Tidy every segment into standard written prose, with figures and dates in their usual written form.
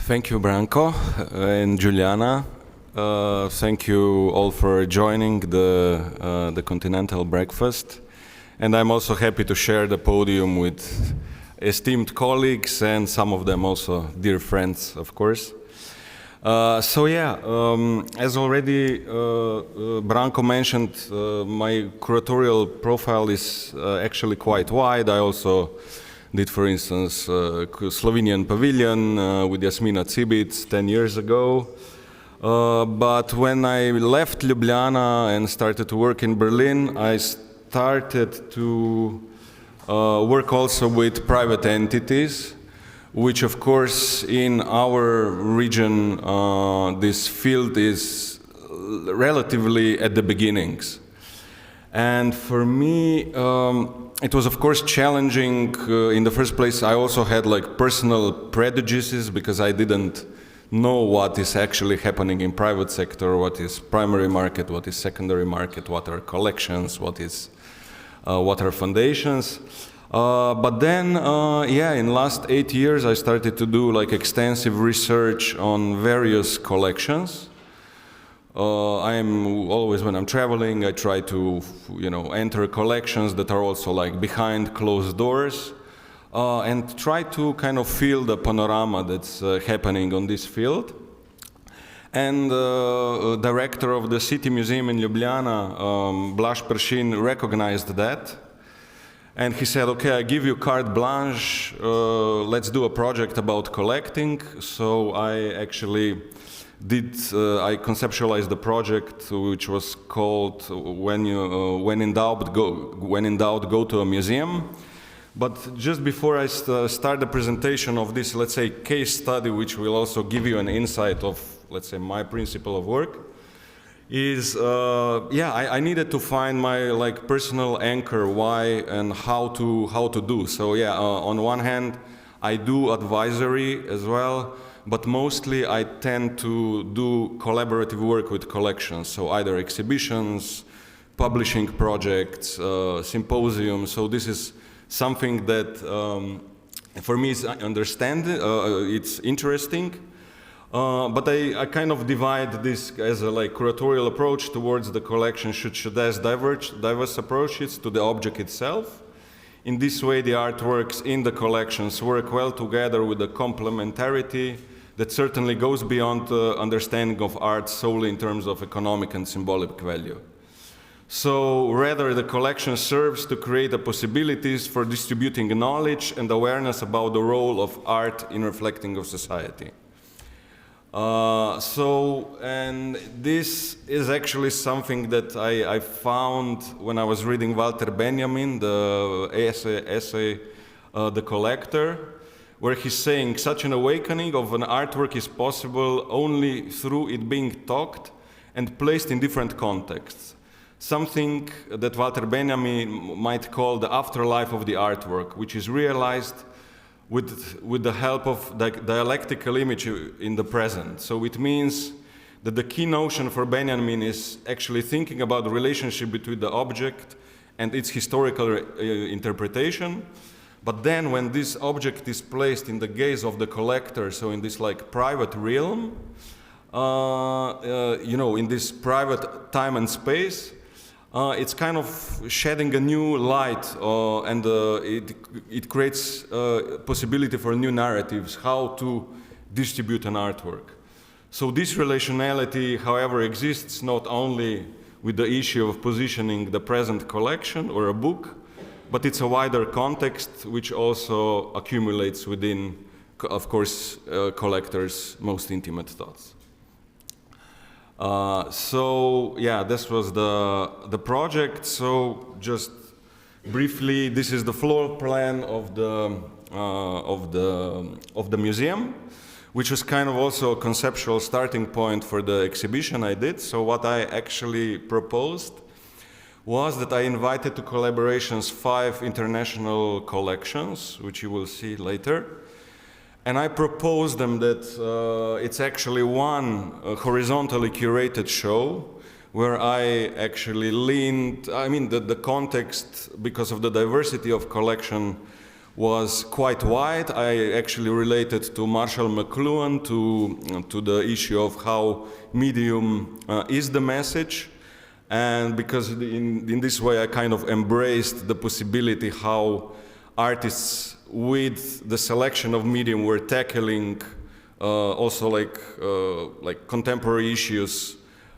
Thank you, Branko and Juliana. Thank you all for joining the Continental breakfast. And I'm also happy to share the podium with esteemed colleagues and some of them also dear friends, of course. As already Branko mentioned, my curatorial profile is actually quite wide. I also did, for instance, Slovenian Pavilion with Jasmina Cibic 10 years ago. But when I left Ljubljana and started to work in Berlin, I started to work also with private entities, which of course in our region this field is relatively at the beginnings. And for me, it was of course challenging. In the first place, I also had like personal prejudices because I didn't know what is actually happening in private sector, what is primary market, what is secondary market, what are collections, what are foundations. But then, in last 8 years, I started to do like extensive research on various collections. I'm always, when I'm traveling, I try to, enter collections that are also like behind closed doors, and try to kind of feel the panorama that's happening on this field. And the director of the City Museum in Ljubljana, Blaž Peršin, recognized that. And he said, okay, I give you carte blanche, let's do a project about collecting. So I actually I conceptualized the project, which was called When in Doubt, Go to a Museum. But just before I start the presentation of this, let's say, case study, which will also give you an insight of, let's say, my principle of work, is, I needed to find my like personal anchor, why and how to do. So on one hand, I do advisory as well, but mostly I tend to do collaborative work with collections. So either exhibitions, publishing projects, symposiums. So this is something that for me is it's interesting. But I kind of divide this as a like curatorial approach towards the collection should has diverse approaches to the object itself. In this way, the artworks in the collections work well together with the complementarity that certainly goes beyond the understanding of art solely in terms of economic and symbolic value. So rather, the collection serves to create the possibilities for distributing knowledge and awareness about the role of art in reflecting of society. And this is actually something that I found when I was reading Walter Benjamin, the essay The Collector, where he's saying such an awakening of an artwork is possible only through it being talked and placed in different contexts. Something that Walter Benjamin might call the afterlife of the artwork, which is realized with the help of the dialectical image in the present. So it means that the key notion for Benjamin is actually thinking about the relationship between the object and its historical interpretation. But then when this object is placed in the gaze of the collector, so in this like private realm, in this private time and space, it's kind of shedding a new light, and it creates possibility for new narratives, how to distribute an artwork. So this relationality, however, exists not only with the issue of positioning the present collection or a book, but it's a wider context which also accumulates within, of course, collectors' most intimate thoughts. This was the project. So just briefly, this is the floor plan of the museum, which was kind of also a conceptual starting point for the exhibition I did. So what I actually proposed was that I invited to collaborations 5 international collections, which you will see later. And I proposed them that it's actually one horizontally curated show where I actually the context, because of the diversity of collection, was quite wide. I actually related to Marshall McLuhan to the issue of how medium is the message. And because in this way I kind of embraced the possibility how artists with the selection of medium were tackling also like contemporary issues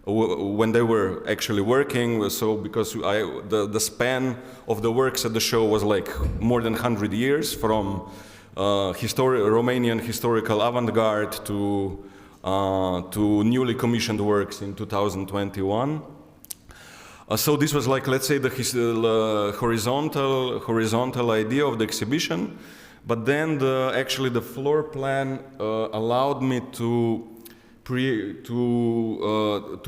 when they were actually working. So because the span of the works at the show was like more than 100 years, from Romanian historical avant-garde to newly commissioned works in 2021. So this was like, let's say, the horizontal idea of the exhibition, but then actually the floor plan allowed me to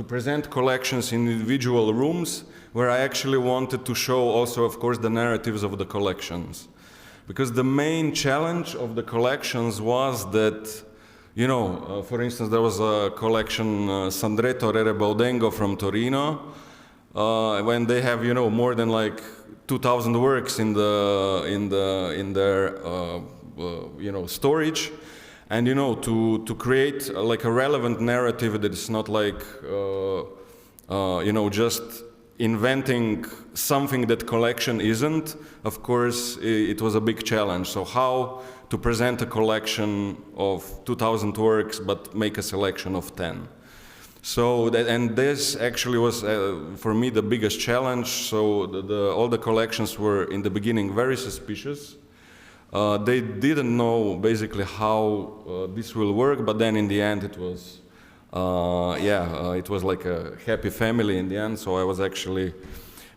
present collections in individual rooms, where I actually wanted to show also, of course, the narratives of the collections. Because the main challenge of the collections was that, you know, for instance, there was a collection, Sandretto Rere Baudengo from Torino, when they have, you know, more than like 2,000 works in their you know, storage. And, you know, to create like a relevant narrative that is not like, you know, just inventing something that collection isn't, of course, it was a big challenge. So how to present a collection of 2,000 works, but make a selection of 10. So and this actually was, for me, the biggest challenge. So all the collections were, in the beginning, very suspicious. They didn't know basically how this will work, but then in the end it was, it was like a happy family in the end. So I was actually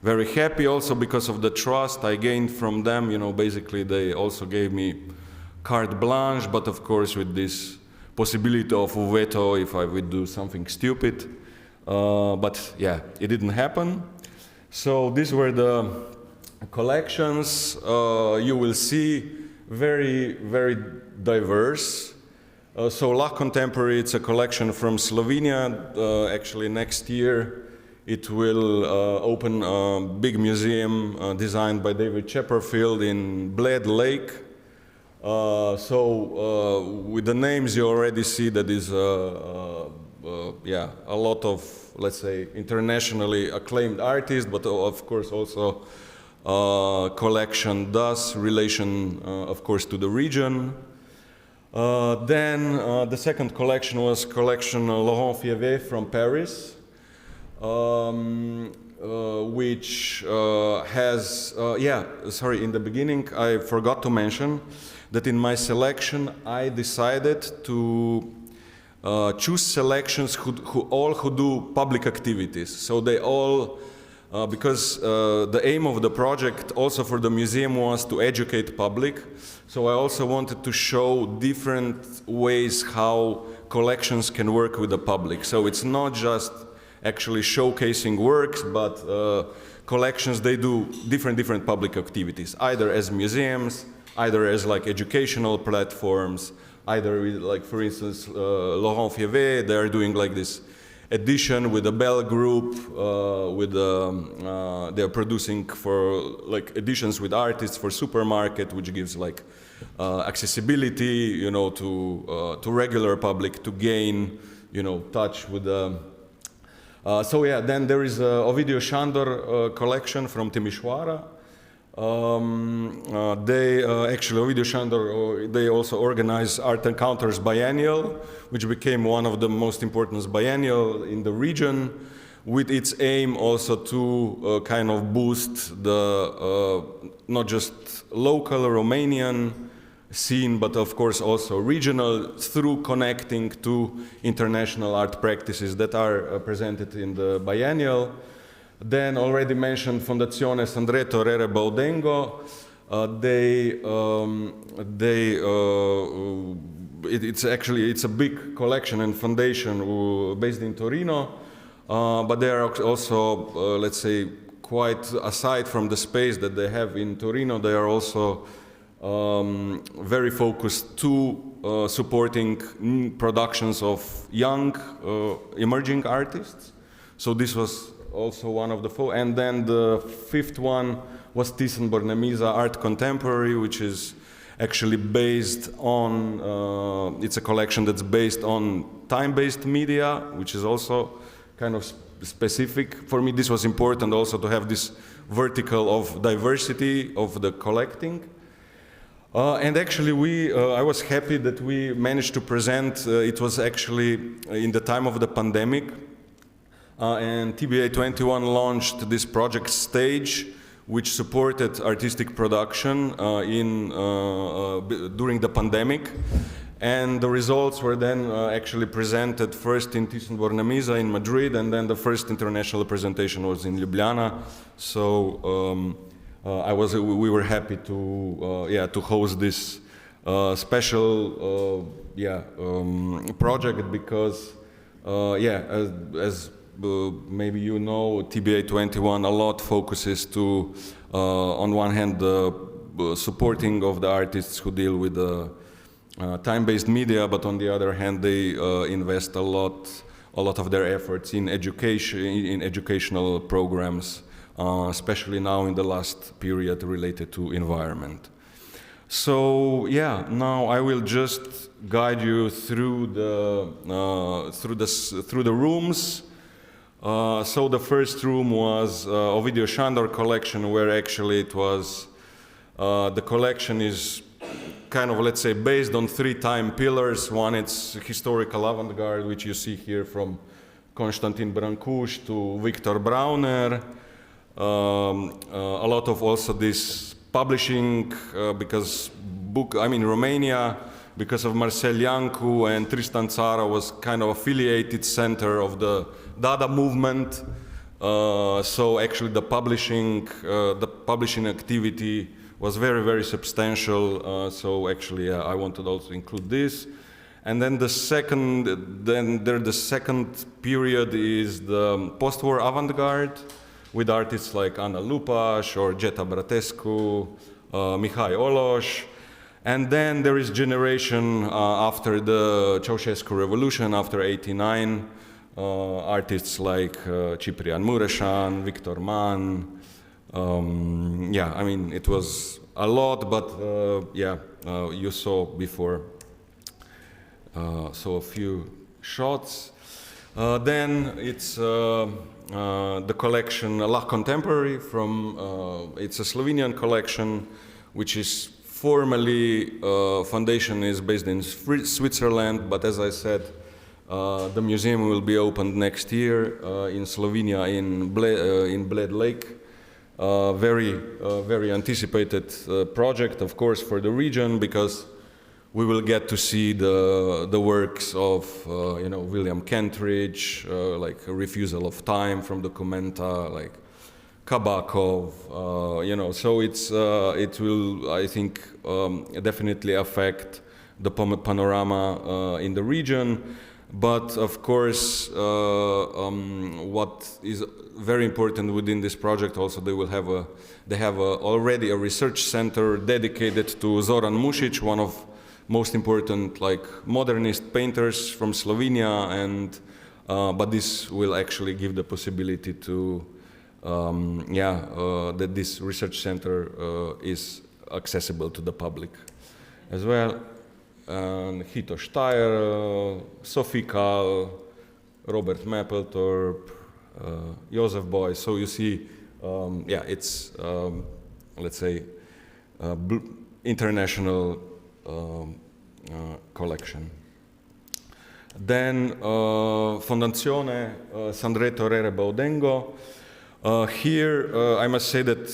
very happy also because of the trust I gained from them. You know, basically they also gave me carte blanche, but of course with this possibility of veto if I would do something stupid. But yeah, it didn't happen. So these were the collections. You will see very, very diverse. So La Contemporary, it's a collection from Slovenia. Actually, next year it will open a big museum designed by David Chipperfield in Bled Lake. With the names you already see that is a lot of, let's say, internationally acclaimed artists, but of course also collection does relation, of course, to the region. Then the second collection was collection Laurent Fievet from Paris, which has, in the beginning I forgot to mention that in my selection I decided to choose selections who do public activities. So they all, because the aim of the project also for the museum was to educate public. So I also wanted to show different ways how collections can work with the public. So it's not just actually showcasing works, but collections, they do different public activities, either as museums, either as like educational platforms, either with, like, for instance, Laurent Fievet, they are doing like this edition with the Bell Group, they're producing for like editions with artists for supermarket, which gives like accessibility, you know, to regular public to gain, you know, touch with the. Then there is a Ovidiu Sandor collection from Timișoara. Actually, Ovidiu Sandor, they also organize Art Encounters Biennial, which became one of the most important biennial in the region, with its aim also to kind of boost the not just local Romanian scene, but of course also regional, through connecting to international art practices that are presented in the biennial. Then already mentioned Fondazione Sandretto Rere Baudengo. It's a big collection and foundation based in Torino, but they are also, let's say, quite aside from the space that they have in Torino, they are also very focused to supporting productions of young emerging artists. So this was also one of the four. And then the fifth one was Thyssen Bornemisza Art Contemporary, which is actually based on, it's a collection that's based on time-based media, which is also kind of specific. For me, this was important also to have this vertical of diversity of the collecting. And actually, I was happy that we managed to present, it was actually in the time of the pandemic, and TBA21 launched this project Stage, which supported artistic production during the pandemic. And the results were then actually presented first in Thyssen-Bornemisza in Madrid, and then the first international presentation was in Ljubljana. So we were happy to host this special project because as maybe you know, TBA21 a lot focuses to on one hand the supporting of the artists who deal with the time-based media, but on the other hand they invest a lot of their efforts in education, in educational programs, especially now in the last period related to environment. So yeah, now I will just guide you through the rooms. So the first room was Ovidiu Sandor collection, where actually it was the collection is kind of, let's say, based on 3 time pillars. One, it's historical avant-garde, which you see here from Konstantin Brancuș to Victor Brauner. A lot of also this publishing, because Romania, because of Marcel Iancu and Tristan Țara was kind of affiliated center of the Dada movement. So actually the publishing activity was very, very substantial. So actually I wanted also to include this. And then the second period is the post-war avant-garde with artists like Ana Lupaș or Geta Bratescu, Mihai Oloș. And then there is generation after the Ceausescu revolution, after '89, artists like Ciprian Mureșan, Victor Mann. It was a lot, but you saw before. So a few shots. Then it's the collection La Contemporary from, it's a Slovenian collection, which is formally, foundation is based in Switzerland, but as I said, the museum will be opened next year in Slovenia, in Bled Lake. Very anticipated project, of course, for the region, because we will get to see the works of William Kentridge, like A Refusal of Time from Documenta, like Kabakov, so it will, I think, definitely affect the panorama in the region. But of course, what is very important within this project also, they have already a research center dedicated to Zoran Mušić, one of most important like modernist painters from Slovenia, and but this will actually give the possibility to that this research center is accessible to the public as well. Hito Steyer, Sophie Kahl, Robert Mapplethorpe, Joseph Beuys. So you see, it's let's say international collection. Then Fondazione Sandre Torere Baudengo. Here I must say that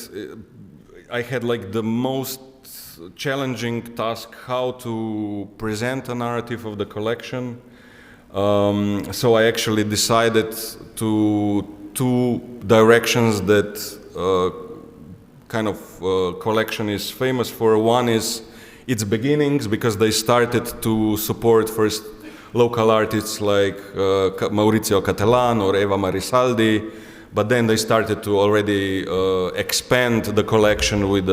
I had like the most challenging task how to present a narrative of the collection. So I actually decided to 2 directions that kind of collection is famous for. One is its beginnings, because they started to support first local artists like Maurizio Cattelan or Eva Marisaldi, but then they started to already expand the collection with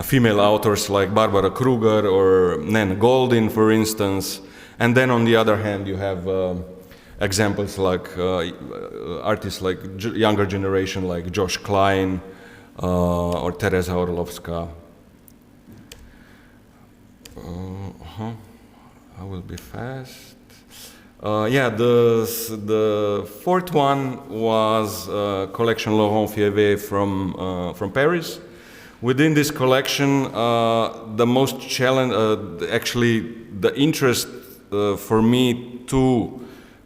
female authors like Barbara Kruger or Nan Goldin, for instance. And then on the other hand, you have examples like artists like younger generation like Josh Klein or Teresa Orlovska. I will be fast. Yeah, the fourth one was collection Laurent Fievé from Paris. Within this collection, the most challenge, actually, the interest for me to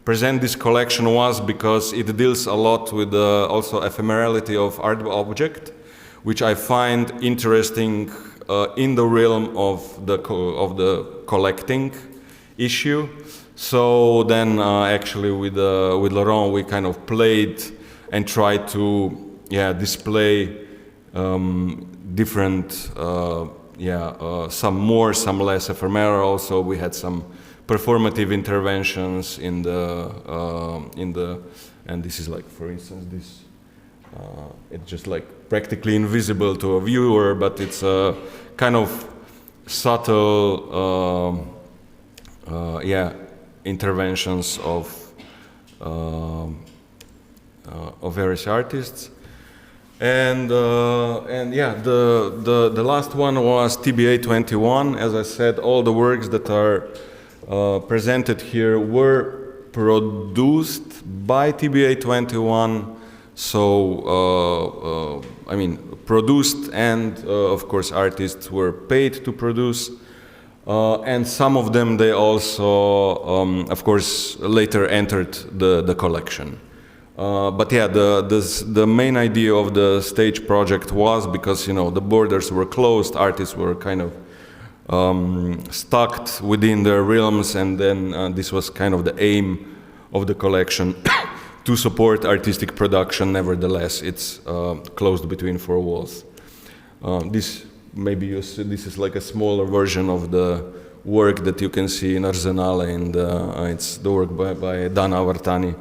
present this collection was because it deals a lot with also ephemerality of art object, which I find interesting in the realm of the collecting issue. So then, actually, with Laurent, we kind of played and tried to display different, some more, some less ephemeral. Also, we had some performative interventions in the, and this is like, for instance, this. It's just like practically invisible to a viewer, but it's a kind of subtle, interventions of various artists. And yeah, the last one was TBA 21. As I said, all the works that are presented here were produced by TBA 21. So, I mean, produced, and of course artists were paid to produce. And some of them, they also, of course, later entered the collection. But yeah, the main idea of the stage project was, because, you know, the borders were closed, artists were kind of stuck within their realms, and then this was kind of the aim of the collection, to support artistic production. Nevertheless, it's closed between four walls. This, maybe you see, this is like a smaller version of the work that you can see in Arsenale, and it's the work by Dana Vartani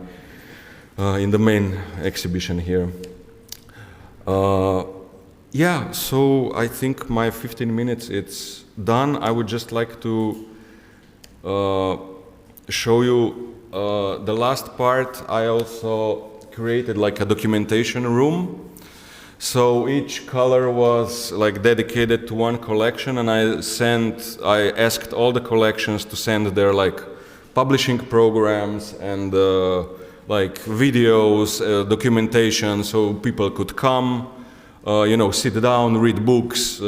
in the main exhibition here. Yeah, so I think my 15 minutes, it's done. I would just like to show you the last part. I also created like a documentation room. So each color was like dedicated to one collection, and I asked all the collections to send their like publishing programs and like videos, documentation, so people could come, you know, sit down, read books,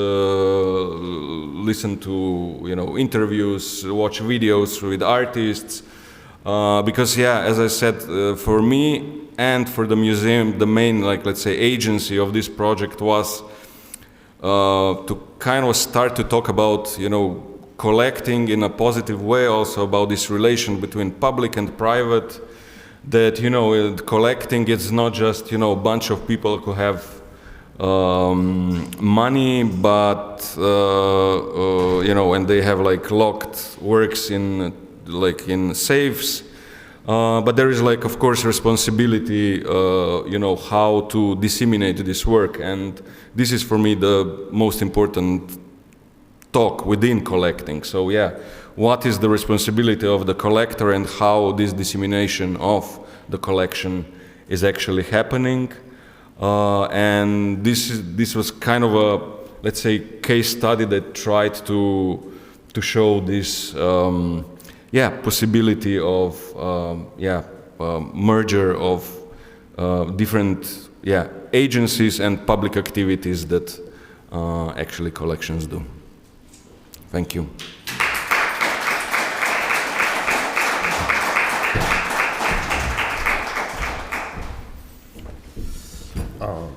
listen to, you know, interviews, watch videos with artists. Because yeah, as I said, for me and for the museum, the main, like, let's say, agency of this project was to kind of start to talk about, you know, collecting in a positive way, also about this relation between public and private, that, you know, collecting is not just, you know, a bunch of people who have money, but, you know, and they have like locked works in safes. But there is, like, of course, responsibility, you know, how to disseminate this work. And this is, for me, the most important talk within collecting. So, yeah, what is the responsibility of the collector, and how this dissemination of the collection is actually happening. And this was kind of a, let's say, case study that tried to show this possibility of merger of different agencies and public activities that actually collections do. Thank you.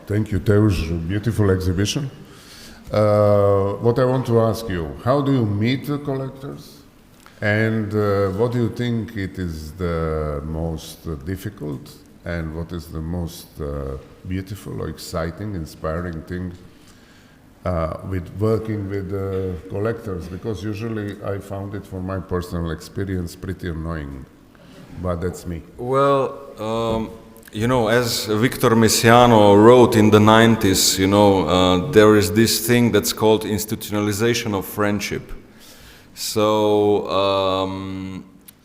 Thank you, Tevž. Beautiful exhibition. What I want to ask you, how do you meet the collectors? And what do you think it is the most difficult, and what is the most beautiful or exciting, inspiring thing with working with collectors? Because usually I found it, from my personal experience, pretty annoying, but that's me. Well, you know, as Victor Messiano wrote in the 90s, you know, there is this thing that's called institutionalization of friendship. So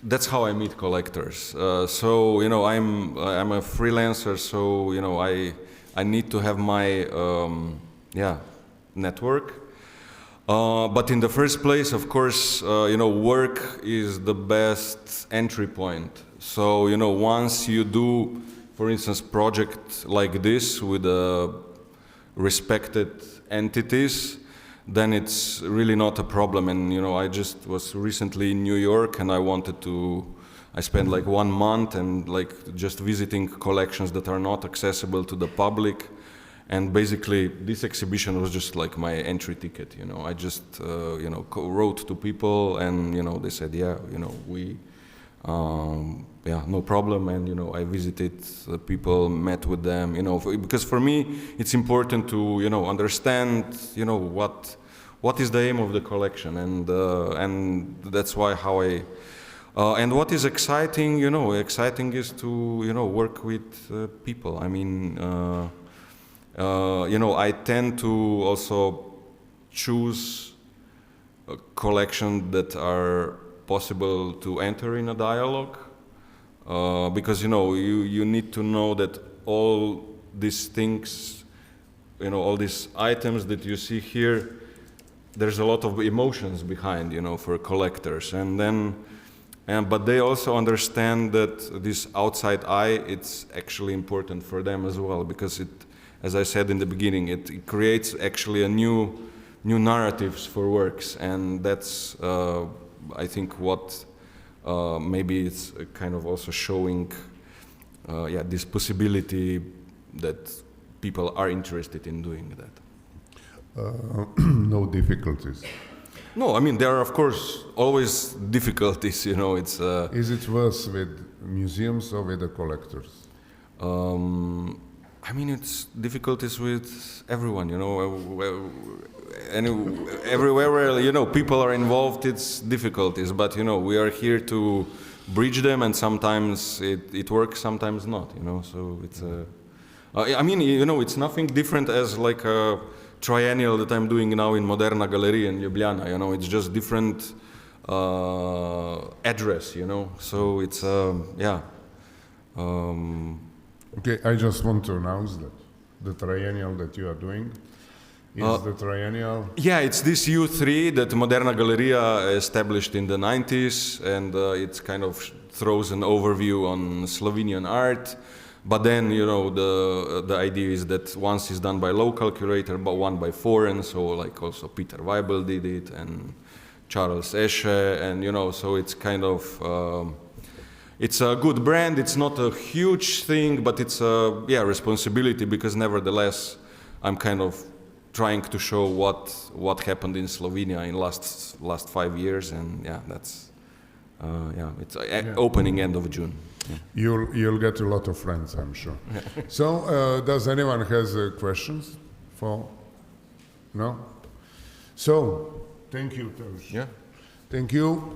that's how I meet collectors. So, you know, I'm a freelancer, so, you know, I need to have my network. But in the first place, of course, work is the best entry point. So, once you do, for instance, project like this with respected entities, then it's really not a problem. And, I just was recently in New York and I spent like 1 month and like just visiting collections that are not accessible to the public. And basically, this exhibition was just like my entry ticket. I just wrote to people, and they said, no problem. And I visited people, met with them. Because for me, it's important to understand what is the aim of the collection, and that's why how I. And what is exciting, exciting is to work with people. I mean. I tend to also choose a collection that are possible to enter in a dialogue, because you need to know that all these things, all these items that you see here, there's a lot of emotions behind, for collectors, but they also understand that this outside eye, it's actually important for them as well, because as I said in the beginning, it creates actually a new narratives for works, and that's I think what maybe it's kind of also showing this possibility that people are interested in doing that. No difficulties. No, I mean there are of course always difficulties. It's. Is it worse with museums or with the collectors? I mean, it's difficulties with everyone, and everywhere where, people are involved, it's difficulties, but, we are here to bridge them, and sometimes it works, sometimes not, so it's I mean, it's nothing different as like a triennial that I'm doing now in Moderna Gallery in Ljubljana, it's just different address, so it's, Okay, I just want to announce that the triennial that you are doing is the triennial. Yeah, it's this U3 that Moderna Galleria established in the 90s, and it kind of throws an overview on Slovenian art. But then, the idea is that once is done by local curator, but one by foreign, so like also Peter Weibel did it, and Charles Esche, and so it's kind of. It's a good brand. It's not a huge thing, but it's a responsibility, because nevertheless, I'm kind of trying to show what happened in Slovenia in last 5 years, and that's it's opening end of June. Yeah. You'll get a lot of friends, I'm sure. So, does anyone has questions for? No. So, thank you, Tevž. Yeah. Thank you.